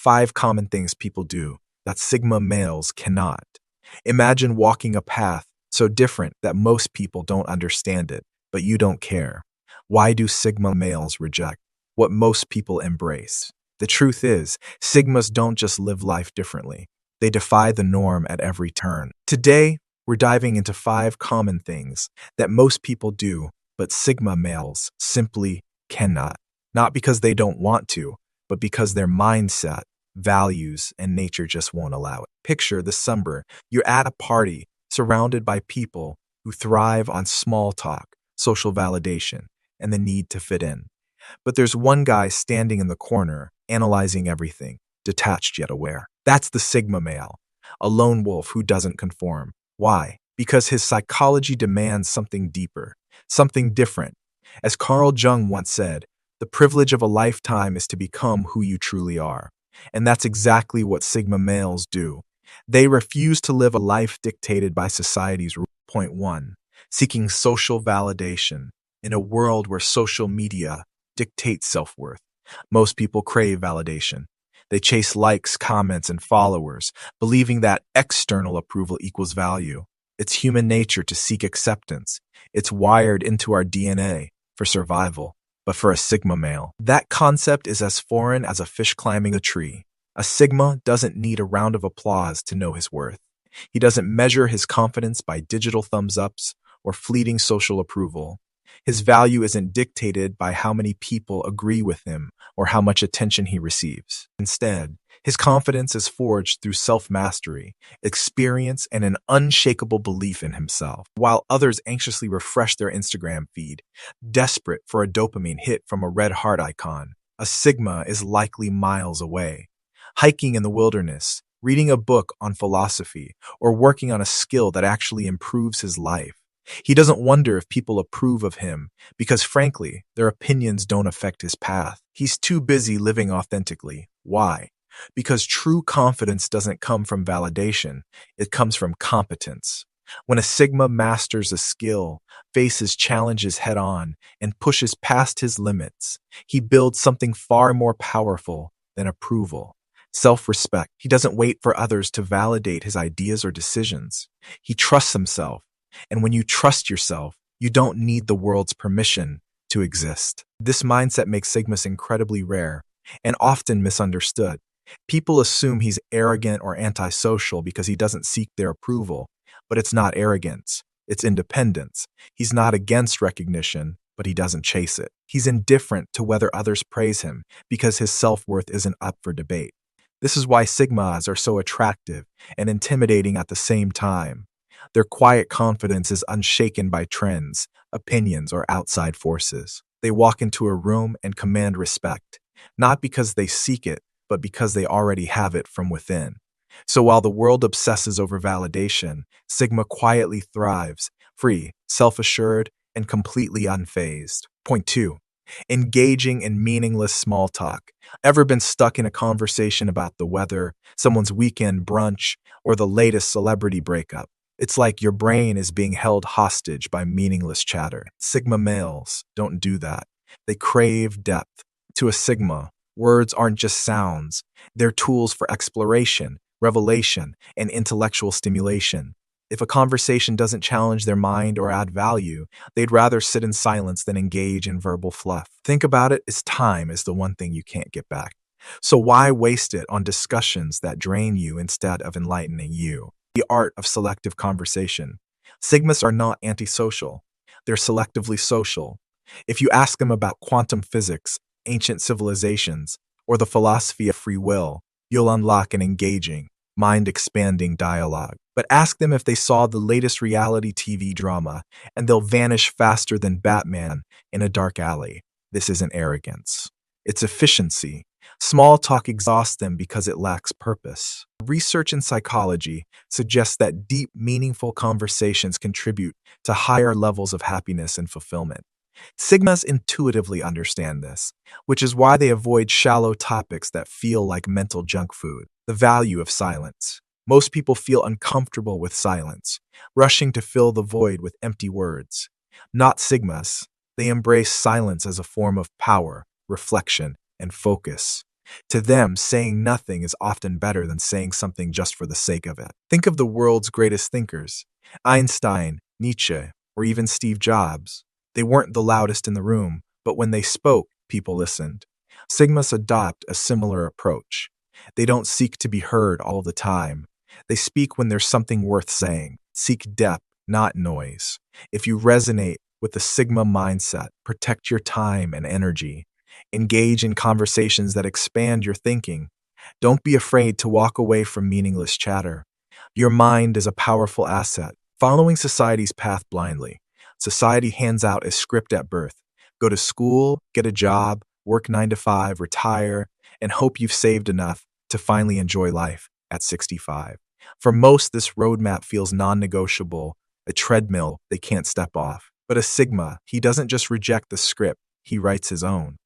5 common things people do that Sigma males cannot. Imagine walking a path so different that most people don't understand it, but you don't care. Why do Sigma males reject what most people embrace? The truth is, Sigmas don't just live life differently. They defy the norm at every turn. Today, we're diving into 5 common things that most people do, but Sigma males simply cannot. Not because they don't want to, but because their mindset, values, and nature just won't allow it. Picture the summer. You're at a party, surrounded by people who thrive on small talk, social validation, and the need to fit in. But there's one guy standing in the corner, analyzing everything, detached yet aware. That's the Sigma male, a lone wolf who doesn't conform. Why? Because his psychology demands something deeper, something different. As Carl Jung once said, the privilege of a lifetime is to become who you truly are. And that's exactly what Sigma males do. They refuse to live a life dictated by society's rules. Point 1. Seeking social validation. In a world where social media dictates self-worth, most people crave validation. They chase likes, comments, and followers, believing that external approval equals value. It's human nature to seek acceptance. It's wired into our DNA for survival. But for a Sigma male, that concept is as foreign as a fish climbing a tree. A Sigma doesn't need a round of applause to know his worth. He doesn't measure his confidence by digital thumbs-ups or fleeting social approval. His value isn't dictated by how many people agree with him or how much attention he receives. Instead, his confidence is forged through self-mastery, experience, and an unshakable belief in himself. While others anxiously refresh their Instagram feed, desperate for a dopamine hit from a red heart icon, a Sigma is likely miles away. Hiking in the wilderness, reading a book on philosophy, or working on a skill that actually improves his life. He doesn't wonder if people approve of him because, frankly, their opinions don't affect his path. He's too busy living authentically. Why? Because true confidence doesn't come from validation, it comes from competence. When a Sigma masters a skill, faces challenges head-on, and pushes past his limits, he builds something far more powerful than approval. Self-respect. He doesn't wait for others to validate his ideas or decisions. He trusts himself. And when you trust yourself, you don't need the world's permission to exist. This mindset makes Sigmas incredibly rare and often misunderstood. People assume he's arrogant or antisocial because he doesn't seek their approval, but it's not arrogance, it's independence. He's not against recognition, but he doesn't chase it. He's indifferent to whether others praise him because his self-worth isn't up for debate. This is why Sigmas are so attractive and intimidating at the same time. Their quiet confidence is unshaken by trends, opinions, or outside forces. They walk into a room and command respect, not because they seek it, but because they already have it from within. So while the world obsesses over validation, Sigma quietly thrives, free, self-assured, and completely unfazed. Point 2. Engaging in meaningless small talk. Ever been stuck in a conversation about the weather, someone's weekend brunch, or the latest celebrity breakup? It's like your brain is being held hostage by meaningless chatter. Sigma males don't do that. They crave depth. To a Sigma, words aren't just sounds. They're tools for exploration, revelation, and intellectual stimulation. If a conversation doesn't challenge their mind or add value, they'd rather sit in silence than engage in verbal fluff. Think about it, as time is the one thing you can't get back. So why waste it on discussions that drain you instead of enlightening you? The art of selective conversation. Sigmas are not antisocial. They're selectively social. If you ask them about quantum physics, ancient civilizations, or the philosophy of free will, you'll unlock an engaging, mind-expanding dialogue. But ask them if they saw the latest reality TV drama, and they'll vanish faster than Batman in a dark alley. This isn't arrogance. It's efficiency. Small talk exhausts them because it lacks purpose. Research in psychology suggests that deep, meaningful conversations contribute to higher levels of happiness and fulfillment. Sigmas intuitively understand this, which is why they avoid shallow topics that feel like mental junk food. The value of silence. Most people feel uncomfortable with silence, rushing to fill the void with empty words. Not Sigmas. They embrace silence as a form of power, reflection, and focus. To them, saying nothing is often better than saying something just for the sake of it. Think of the world's greatest thinkers: Einstein, Nietzsche, or even Steve Jobs. They weren't the loudest in the room, but when they spoke, people listened. Sigmas adopt a similar approach. They don't seek to be heard all the time. They speak when there's something worth saying. Seek depth, not noise. If you resonate with the Sigma mindset, protect your time and energy. Engage in conversations that expand your thinking. Don't be afraid to walk away from meaningless chatter. Your mind is a powerful asset. Following society's path blindly. Society hands out a script at birth. Go to school, get a job, work 9 to 5, retire, and hope you've saved enough to finally enjoy life at 65. For most, this roadmap feels non-negotiable, a treadmill they can't step off. But a Sigma, he doesn't just reject the script, he writes his own.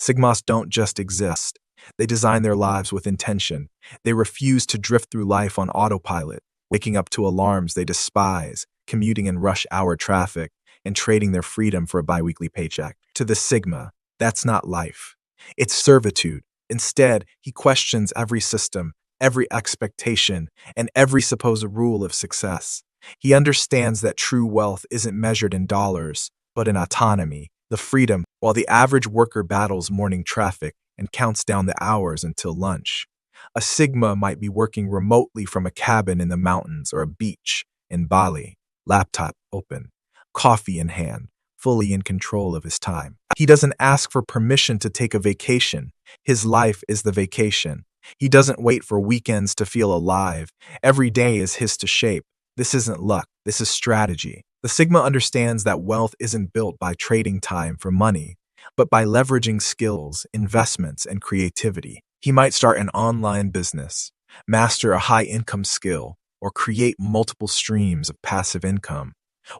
Sigmas don't just exist. They design their lives with intention. They refuse to drift through life on autopilot, waking up to alarms they despise, commuting in rush hour traffic, and trading their freedom for a biweekly paycheck. To the Sigma, that's not life. It's servitude. Instead, he questions every system, every expectation, and every supposed rule of success. He understands that true wealth isn't measured in dollars, but in autonomy, the freedom, while the average worker battles morning traffic and counts down the hours until lunch. A Sigma might be working remotely from a cabin in the mountains or a beach in Bali, laptop open, coffee in hand, fully in control of his time. He doesn't ask for permission to take a vacation. His life is the vacation. He doesn't wait for weekends to feel alive. Every day is his to shape. This isn't luck, this is strategy. The Sigma understands that wealth isn't built by trading time for money, but by leveraging skills, investments, and creativity. He might start an online business, master a high-income skill, or create multiple streams of passive income.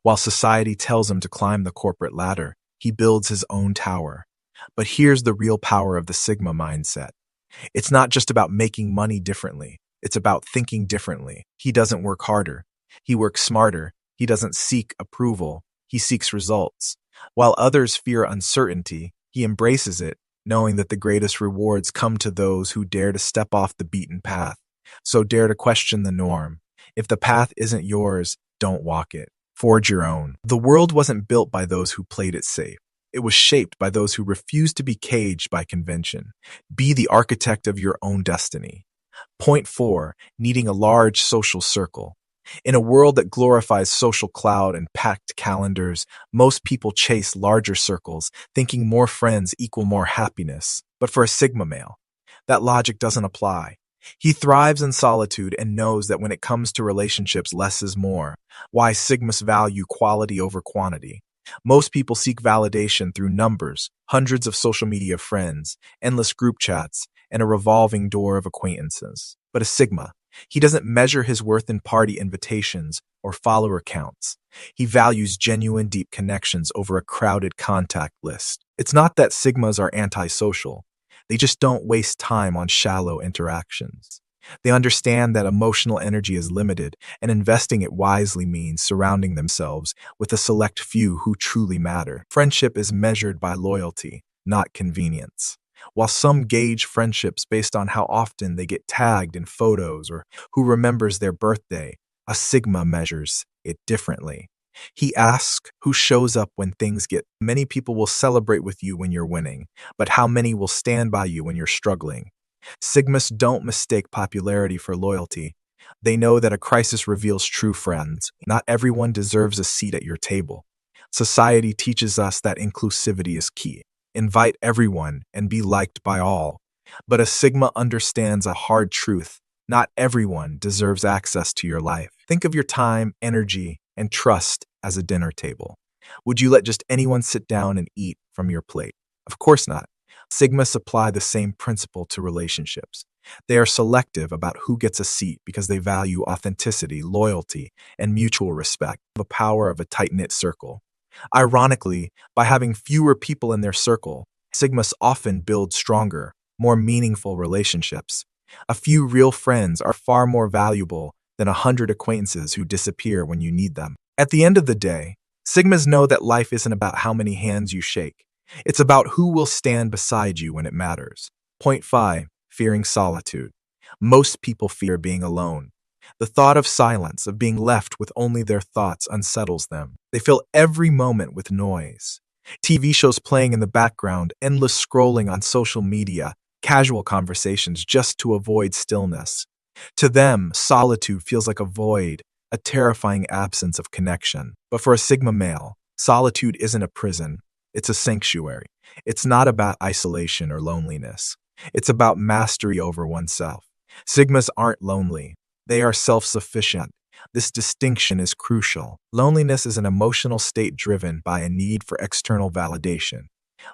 While society tells him to climb the corporate ladder, he builds his own tower. But here's the real power of the Sigma mindset. It's not just about making money differently. It's about thinking differently. He doesn't work harder. He works smarter. He doesn't seek approval. He seeks results. While others fear uncertainty, he embraces it, knowing that the greatest rewards come to those who dare to step off the beaten path. So dare to question the norm. If the path isn't yours, don't walk it. Forge your own. The world wasn't built by those who played it safe. It was shaped by those who refused to be caged by convention. Be the architect of your own destiny. Point 4, needing a large social circle. In a world that glorifies social cloud and packed calendars, most people chase larger circles, thinking more friends equal more happiness. But for a Sigma male, that logic doesn't apply. He thrives in solitude and knows that when it comes to relationships, less is more. Why Sigmas value quality over quantity. Most people seek validation through numbers, hundreds of social media friends, endless group chats, and a revolving door of acquaintances. But a Sigma, he doesn't measure his worth in party invitations or follower counts. He values genuine, deep connections over a crowded contact list. It's not that Sigmas are antisocial. They just don't waste time on shallow interactions. They understand that emotional energy is limited, and investing it wisely means surrounding themselves with a select few who truly matter. Friendship is measured by loyalty, not convenience. While some gauge friendships based on how often they get tagged in photos or who remembers their birthday, a Sigma measures it differently. He asks who shows up when things get. Many people will celebrate with you when you're winning, but how many will stand by you when you're struggling? Sigmas don't mistake popularity for loyalty. They know that a crisis reveals true friends. Not everyone deserves a seat at your table. Society teaches us that inclusivity is key. Invite everyone and be liked by all. But a Sigma understands a hard truth. Not everyone deserves access to your life. Think of your time, energy, and trust as a dinner table. Would you let just anyone sit down and eat from your plate? Of course not. Sigmas apply the same principle to relationships. They are selective about who gets a seat because they value authenticity, loyalty, and mutual respect, the power of a tight-knit circle. Ironically, by having fewer people in their circle, Sigmas often build stronger, more meaningful relationships. A few real friends are far more valuable than 100 acquaintances who disappear when you need them. At the end of the day, Sigmas know that life isn't about how many hands you shake. It's about who will stand beside you when it matters. Point 5, fearing solitude. Most people fear being alone. The thought of silence, of being left with only their thoughts, unsettles them. They fill every moment with noise. TV shows playing in the background, endless scrolling on social media, casual conversations just to avoid stillness. To them, solitude feels like a void, a terrifying absence of connection. But for a Sigma male, solitude isn't a prison, it's a sanctuary. It's not about isolation or loneliness. It's about mastery over oneself. Sigmas aren't lonely. They are self-sufficient. This distinction is crucial. Loneliness is an emotional state driven by a need for external validation,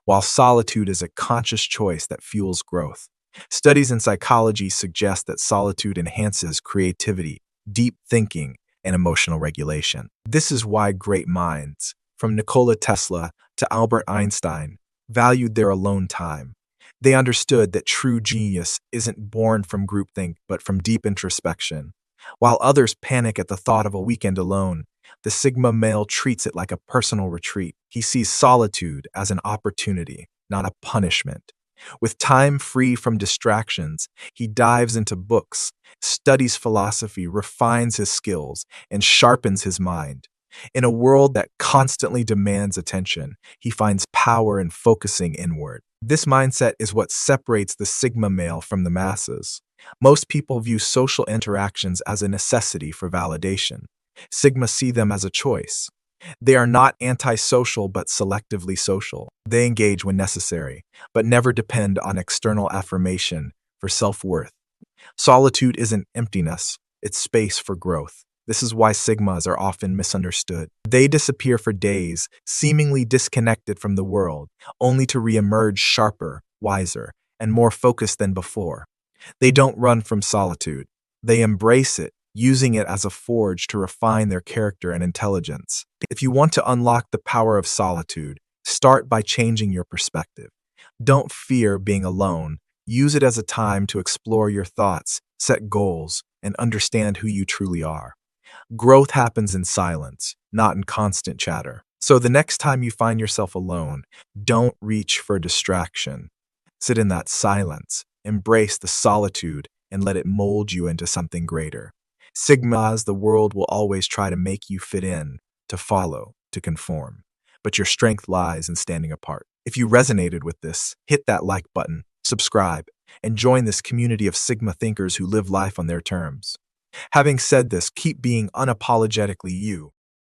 while solitude is a conscious choice that fuels growth. Studies in psychology suggest that solitude enhances creativity, deep thinking, and emotional regulation. This is why great minds, from Nikola Tesla to Albert Einstein, valued their alone time. They understood that true genius isn't born from groupthink, but from deep introspection. While others panic at the thought of a weekend alone, the Sigma male treats it like a personal retreat. He sees solitude as an opportunity, not a punishment. With time free from distractions, he dives into books, studies philosophy, refines his skills, and sharpens his mind. In a world that constantly demands attention, he finds power in focusing inward. This mindset is what separates the Sigma male from the masses. Most people view social interactions as a necessity for validation. Sigma see them as a choice. They are not antisocial but selectively social. They engage when necessary, but never depend on external affirmation for self-worth. Solitude isn't emptiness, it's space for growth. This is why Sigmas are often misunderstood. They disappear for days, seemingly disconnected from the world, only to reemerge sharper, wiser, and more focused than before. They don't run from solitude. They embrace it, using it as a forge to refine their character and intelligence. If you want to unlock the power of solitude, start by changing your perspective. Don't fear being alone. Use it as a time to explore your thoughts, set goals, and understand who you truly are. Growth happens in silence, not in constant chatter. So the next time you find yourself alone, don't reach for distraction. Sit in that silence, embrace the solitude, and let it mold you into something greater. Sigmas, the world will always try to make you fit in, to follow, to conform. But your strength lies in standing apart. If you resonated with this, hit that like button, subscribe, and join this community of Sigma thinkers who live life on their terms. Having said this, keep being unapologetically you.